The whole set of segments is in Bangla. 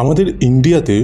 আমাদের ইন্ডিয়াতে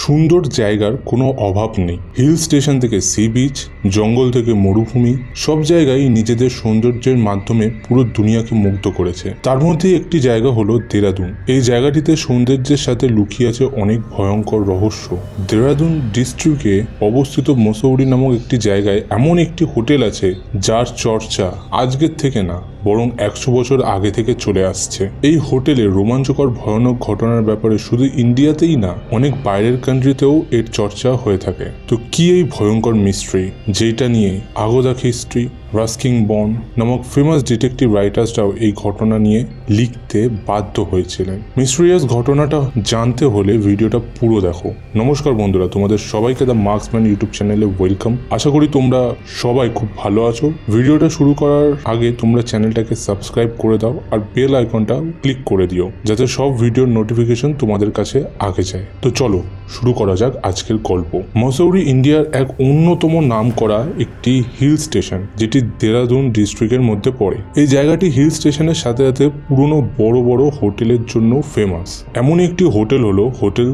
সুন্দর জায়গার কোনো অভাব নেই। হিল স্টেশন থেকে সি বিচ, জঙ্গল থেকে মরুভূমি, সব জায়গায় নিজেদের সৌন্দর্যের মাধ্যমে পুরো দুনিয়াকে মুগ্ধ করেছে। তার মধ্যে একটি জায়গা হলো দেরাদুন। এই জায়গাটিতে সৌন্দর্যের সাথে লুকিয়ে আছে অনেক ভয়ঙ্কর রহস্য। দেরাদুন ডিস্ট্রিক্টে অবস্থিত মসৌরি নামক একটি জায়গায় এমন একটি হোটেল আছে যার চর্চা আজকের থেকে না বরং 100 বছর আগে থেকে চলে আসছে। এই হোটেলে রোমাঞ্চকর ভয়ানক ঘটনার ব্যাপারে শুধু ইন্ডিয়াতেই না অনেক বাইরের কান্ট্রিতেও এর চর্চা হয়ে থাকে। তো কি এই ভয়ঙ্কর মিস্ট্রি যেটা নিয়ে আগদা খ্রিস্টি, রাস্কিং বন্ড নামক ফেমাস ডিটেকটিভ রাইটার্সরাও এই ঘটনা নিয়ে লিখতে বাধ্য হয়েছিলেন। মিস্ট্রিয়াস ঘটনাটা জানতে হলে ভিডিওটা পুরো দেখো। নমস্কার বন্ধুরা, তোমাদের সবাইকে দ্য মার্কসম্যান ইউটিউব চ্যানেলে ওয়েলকাম। আশা করি তোমরা সবাই খুব ভালো আছো। ভিডিওটা শুরু করার আগে তোমরা চ্যানেলটাকে সাবস্ক্রাইব করে দাও আর বেল আইকনটা ক্লিক করে দিও যাতে সব ভিডিওর নোটিফিকেশন তোমাদের কাছে আগে যায়। তো চলো শুরু করা যাক আজকের গল্প। মসৌরি ইন্ডিয়ার এক অন্যতম নাম করা একটি হিল স্টেশন যেটি দেরাদুন ডিস্ট্রিক্টের মধ্যে পড়ে। এই জায়গাটি হিল স্টেশনের সাথে সাথে পুরনো বড় বড় হোটেলের জন্য ফেমাস। এমন একটি হোটেল হলো হোটেল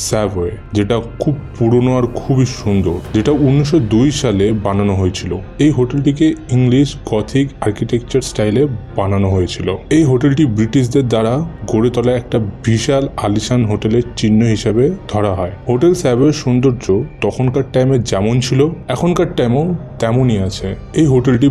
স্যাভয়ে, যেটা খুব পুরনো আর খুবই সুন্দর, যেটা 1902 সালে বানানো হয়েছিল। এই হোটেলটিকে ইংলিশ গথিক আর্কিটেকচার স্টাইলে বানানো হয়েছিল। এই হোটেলটি ব্রিটিশদের দ্বারা গড়ে তোলা একটা বিশাল আলিশান হোটেলের চিহ্ন হিসেবে ধরা হয়। হোটেল স্যাভয়ের সৌন্দর্য তখনকার টাইমে যেমন ছিল এখনকার টাইমেও তেমনই আছে। এই হোটেলটি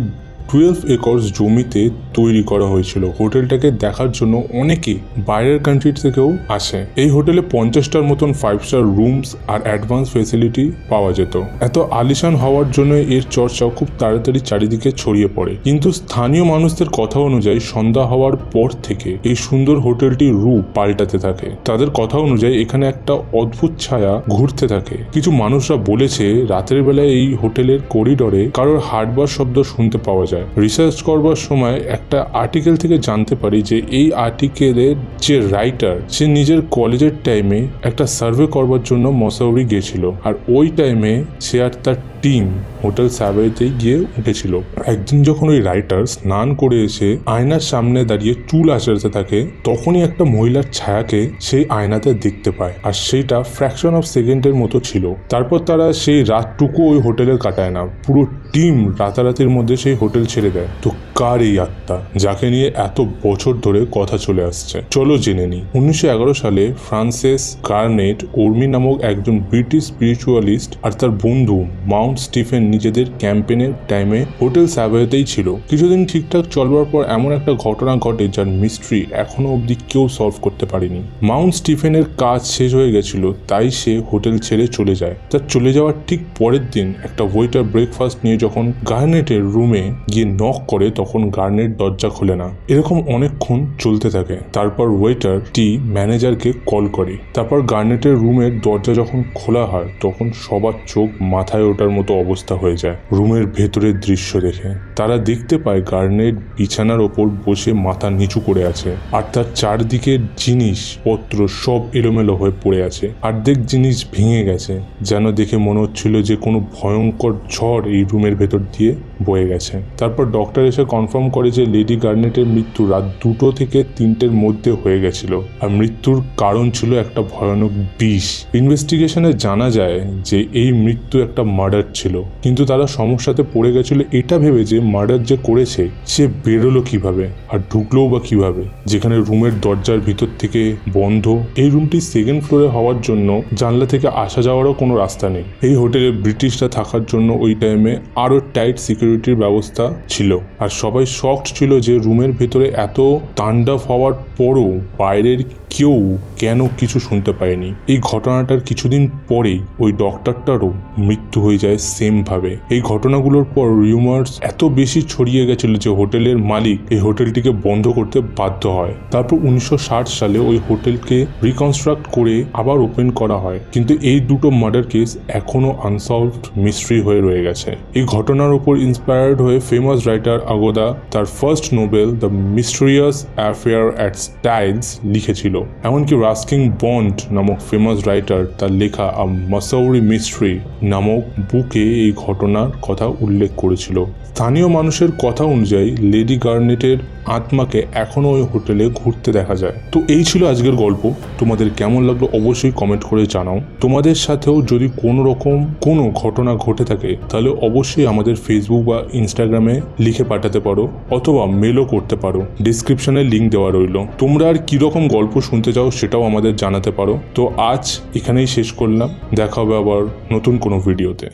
12 একর্স জমিতে তৈরি করা হয়েছিল। হোটেলটাকে দেখার জন্য অনেকে বাইরের কান্ট্রি থেকেও আসে। এই হোটেলে 50টার মতন 5 স্টার রুমস আর অ্যাডভান্স ফেসিলিটি পাওয়া যেত। এত আলিশান হওয়ার জন্য এর চর্চাও খুব তাড়াতাড়ি চারিদিকে ছড়িয়ে পড়ে। কিন্তু স্থানীয় মানুষদের কথা অনুযায়ী সন্ধ্যা হওয়ার পর থেকে এই সুন্দর হোটেলটির রূপ পাল্টাতে থাকে। তাদের কথা অনুযায়ী এখানে একটা অদ্ভুত ছায়া ঘুরতে থাকে। কিছু মানুষরা বলেছে রাতের বেলায় এই হোটেলের করিডোরে কারোর হাঁটবার শব্দ শুনতে পাওয়া যায়। রিসার্চ করবার সময় একটা আর্টিকেল থেকে জানতে পারি যে এই আর্টিকেলের যে রাইটার সে নিজের কলেজের টাইমে একটা সার্ভে করবার জন্য মসৌরি গেছিল, আর ওই টাইমে সে আর তার টিম হোটেল স্যাভয়েতে গিয়ে উঠেছিল। একদিন যখন ওই রাইটার স্নান করে এসে আয়নার সামনে দাঁড়িয়ে চুল আঁচড়াতে থাকে, তখনই একটা মহিলার ছায়াকে সেই আয়নাতে দেখতে পায়, আর সেটা ফ্র্যাকশন অফ সেকেন্ডের মতো ছিল। তারপর তারা সেই রাতটুকু ওই হোটেলে কাটায় না, পুরো টিম রাতারাতির মধ্যে সেই হোটেল ছেড়ে দেয়। তো কার এই আত্মা যাকে নিয়ে এত বছর ধরে কথা চলে আসছে, চলো জেনে নিই। 1911 সালে ফ্রান্সিস গার্নেট ওর্মি নামক একজন ব্রিটিশ স্পিরিচুয়ালিস্ট আর তার বন্ধু মাউন্ট স্টিফেন নিজেদের ক্যাম্পেনের টাইমে হোটেল স্যাভয়েতেই ছিল। কিছুদিন ঠিকঠাক চলবার পর এমন একটা ঘটনা ঘটে যার মিস্ট্রি এখনো অবধি কেউ সলভ করতে পারেনি। মাউন্ট স্টিফেনের কাজ শেষ হয়ে গেছিল, তাই সে হোটেল ছেড়ে চলে যায়। তার চলে যাওয়ার ঠিক পরের দিন একটা ওয়েটার ব্রেকফাস্ট নিয়ে যখন গার্নেটের রুমে গিয়ে নক করে, তখন গার্নেট দরজা খোলে না। এরকম অনেকক্ষণ চলতে থাকে। তারপর ওয়েটারটি ম্যানেজারকে কল করে। তারপর গার্নেটের রুমের দরজা যখন খোলা হয়, তখন সবার চোখ মাথায় ওঠার মতো অবস্থা হয়ে যায় রুমের ভেতরের দৃশ্য দেখে। তারা দেখতে পায় গার্নেট বিছানার ওপর বসে মাথা নিচু করে আছে, আর তার চারদিকের জিনিসপত্র সব এলোমেলো হয়ে পড়ে আছে। অর্ধেক জিনিস ভেঙে গেছে, যেন দেখে মনে হচ্ছিল যে কোনো ভয়ঙ্কর ঝড় এই রুমের ভেতর দিয়ে বয়ে গেছে। তারপর ডক্টর এসে কনফার্ম করে যে লেডি গার্নেটের মৃত্যু রাত 2টো থেকে 3টের মধ্যে হয়ে গেছিল, আর মৃত্যুর কারণ ছিল একটা ভয়ানক বিষ। ইনভেস্টিগেশনে জানা যায় যে এই মৃত্যু একটা মার্ডার ছিল, কিন্তু তারা সমস্যাতে পড়ে গেছিল এটা ভেবে যে মার্ডার যে করেছে সে বেরোলো কিভাবে আর ঢুকলোও বা কিভাবে, যেখানে রুমের দরজার ভিতর থেকে বন্ধ। এই রুমটি 2nd ফ্লোরে হওয়ার জন্য জানলা থেকে আসা যাওয়ারও কোনো রাস্তা নেই। এই হোটেলে ব্রিটিশরা থাকার জন্য ওই টাইমে আরো টাইট সিকিউরিটির ব্যবস্থা ছিল, আর সবাই শকড ছিল যে রুমের ভেতরে এত তাণ্ডব হওয়ার পরও বাইরের কেউ কেন কিছু শুনতে পায়নি। এই ঘটনাটার কিছুদিন পরেই ওই ডক্টরটারও মৃত্যু হয়ে যায় সেম ভাবে। এই ঘটনাগুলোর পর রিউমার্স এত বেশি ছড়িয়ে গেছিল যে হোটেলের মালিক এই হোটেলটিকে বন্ধ করতে বাধ্য হয়। তারপর 1960 সালে ওই হোটেলকে রিকনস্ট্রাক্ট করে আবার ওপেন করা হয়, কিন্তু এই দুটো মার্ডার কেস এখনো আনসলভড মিস্ট্রি হয়ে রয়ে গেছে। এই ঘটনার উপর ইন্সপায়ার্ড হয়ে ফেমাস রাইটার আগদা তার first Nobel the mysterious affair at styles লিখেছিল। এমনকি রাস্কিং বন্ড নামক ফেমাস রাইটার তার লেখা আ মাসাউরি মিস্ট্রি নামক বুকে এই ঘটনার কথা উল্লেখ করেছিল। স্থানীয় মানুষের কথা অনুযায়ী লেডি গার্নেটের আত্মাকে এখনও ওই হোটেলে ঘুরতে দেখা যায়। তো এই ছিল আজকের গল্প। তোমাদের কেমন লাগলো অবশ্যই কমেন্ট করে জানাও। তোমাদের সাথেও যদি কোনো ঘটনা ঘটে থাকে তাহলে অবশ্যই আমাদের ফেসবুক বা ইনস্টাগ্রামে লিখে পাঠাতে পারো, অথবা মেলও করতে পারো। ডিসক্রিপশনে লিঙ্ক দেওয়া রইল। তোমরা আর কীরকম গল্প শুনতে চাও সেটাও আমাদের জানাতে পারো। তো আজ এখানেই শেষ করলাম, দেখা হবে আবার নতুন কোনো ভিডিওতে।